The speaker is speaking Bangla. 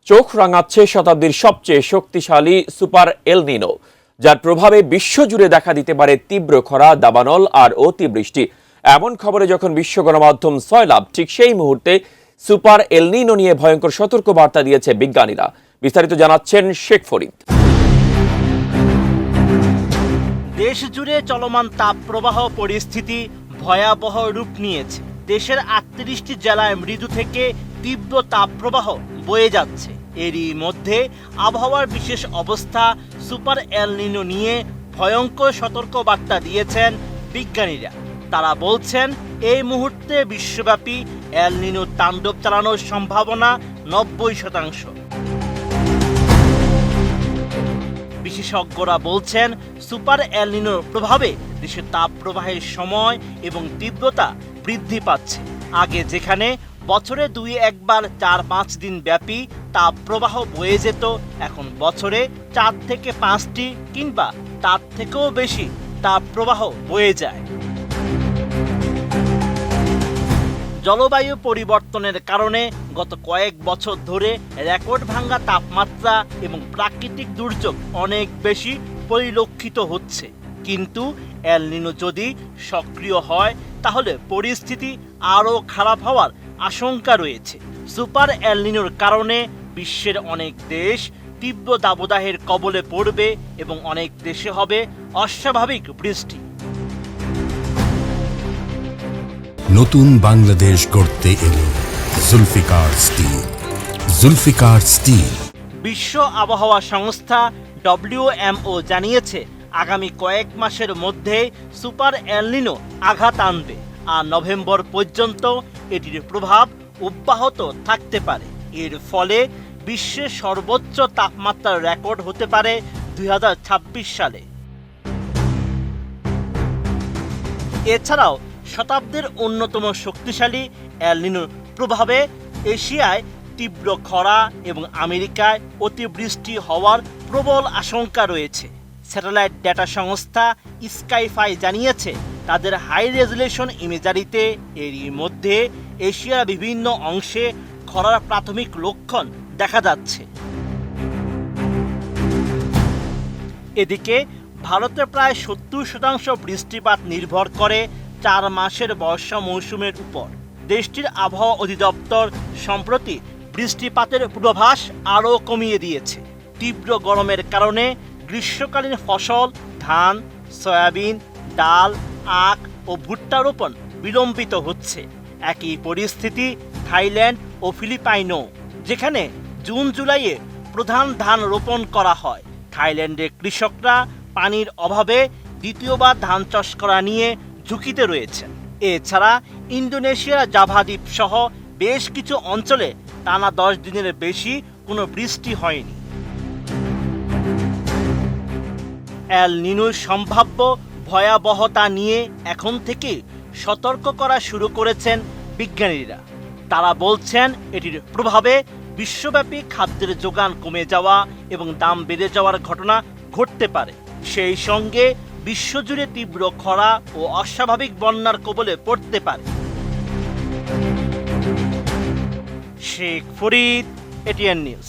চোখ রাঙাচ্ছে শতাব্দীর সবচেয়ে শক্তিশালী সুপার এল নিনো, যার প্রভাবে বিশ্বজুড়ে দেখা দিতে পারে তীব্র খরা, দাবানল আর অতিবৃষ্টি। এমন খবরে যখন বিশ্ব গণমাধ্যম সয়লাভ, ঠিক সেই মুহূর্তে সুপার এল নিনো নিয়ে ভয়ঙ্কর সতর্ক বার্তা দিয়েছে বিজ্ঞানীরা। বিস্তারিত জানাচ্ছেন শেখ ফরিদ। দেশ জুড়ে চলমান তাপপ্রবাহ পরিস্থিতি ভয়াবহ রূপ নিয়েছে। দেশের ৩৮টি জেলায় মৃদু থেকে তীব্র তাপপ্রবাহ বয়ে যাচ্ছে। এরই মধ্যে আবহাওয়ার বিশেষ অবস্থা সুপার এল নিনো নিয়ে ভয়ঙ্কর সতর্ক বার্তা দিয়েছেন বিজ্ঞানীরা। তারা বলছেন, এই মুহূর্তে বিশ্বব্যাপী এল নিনো তাণ্ডব চালানোর সম্ভাবনা ৯০%। বিশেষজ্ঞরা বলছেন, সুপার এল নিনোর প্রভাবে দেশের তাপপ্রবাহের সময় এবং তীব্রতা বৃদ্ধি পাচ্ছে। আগে যেখানে বছরে ২-১বার ৪-৫ দিন ব্যাপী তাপপ্রবাহ বয়ে যেত, এখন বছরে ৪ থেকে ৫টি কিংবা তার থেকেও বেশি তাপপ্রবাহ বয়ে যায়। জলবায়ু পরিবর্তনের কারণে গত কয়েক বছর ধরে রেকর্ড ভাঙা তাপমাত্রা এবং প্রাকৃতিক দুর্যোগ অনেক বেশি পরিলক্ষিত হচ্ছে। কিন্তু এল নিনো যদি সক্রিয় হয় তাহলে পরিস্থিতি আরও খারাপ হওয়ার আশঙ্কা রয়েছে। সুপার এল নিনোর কারণে বিশ্বের অনেক দেশ তীব্র দাবদাহের কবলে পড়বে এবং অনেক দেশে হবে অস্বাভাবিক বৃষ্টি। নতুন বাংলাদেশ গড়তে এলো জুলফিকার স্টিল। জুলফিকার স্টিল। বিশ্ব আবহাওয়া সংস্থা WMO জানিয়েছে, আগামী কয়েক মাসের মধ্যে সুপার এল নিনো আঘাত আনবে আর নভেম্বর পর্যন্ত এটির প্রভাব অব্যাহত থাকতে পারে। এর ফলে বিশ্বের সর্বোচ্চ তাপমাত্রার রেকর্ড হতে পারে ২০২৬ সালে। এছাড়াও শতাব্দীর অন্যতম শক্তিশালী এল নিনোর প্রভাবে এশিয়ায় তীব্র খরা এবং আমেরিকায় অতিবৃষ্টি হওয়ার প্রবল আশঙ্কা রয়েছে। স্যাটেলাইট ডেটা সংস্থা স্কাইফাই জানিয়েছে, তাদের হাই রেজুলেশন ইমেজারিতে এরই মধ্যে এশিয়ার বিভিন্ন অংশে খরার প্রাথমিক লক্ষণ দেখা যাচ্ছে। এদিকে ভারতে প্রায় ৭০% বৃষ্টিপাত নির্ভর করে ৪ মাসের বর্ষা মৌসুমের উপর। দেশটির আবহাওয়া অধিদপ্তর সম্প্রতি বৃষ্টিপাতের পূর্বাভাস আরও কমিয়ে দিয়েছে। তীব্র গরমের কারণে গ্রীষ্মকালীন ফসল ধান, সয়াবিন, ডাল, আখ ও ভুট্টা রোপণ বিলম্বিত হচ্ছে। একই পরিস্থিতি থাইল্যান্ড ও ফিলিপাইনও, যেখানে জুন-জুলাইয়ে প্রধান ধান রোপণ করা হয়। থাইল্যান্ডের কৃষকরা পানির অভাবে দ্বিতীয়বার ধান চাষ করা নিয়ে ঝুঁকিতে রয়েছেন। এছাড়া ইন্দোনেশিয়ার জাভা দ্বীপ সহ বেশ কিছু অঞ্চলে টানা 10 দিনের বেশি কোনো বৃষ্টি হয়নি। এল নিনোর সম্ভাব্য ভয়াবহতা নিয়ে এখন থেকে সতর্ক করা শুরু করেছেন বিজ্ঞানীরা। তারা বলছেন, এটির প্রভাবে বিশ্বব্যাপী খাদ্যের যোগান কমে যাওয়া এবং দাম বেড়ে যাওয়ার ঘটনা ঘটতে পারে। সেই সঙ্গে বিশ্বজুড়ে তীব্র খরা ও অস্বাভাবিক বন্যার কবলে পড়তে পারে। Sheikh Farid, ATN news.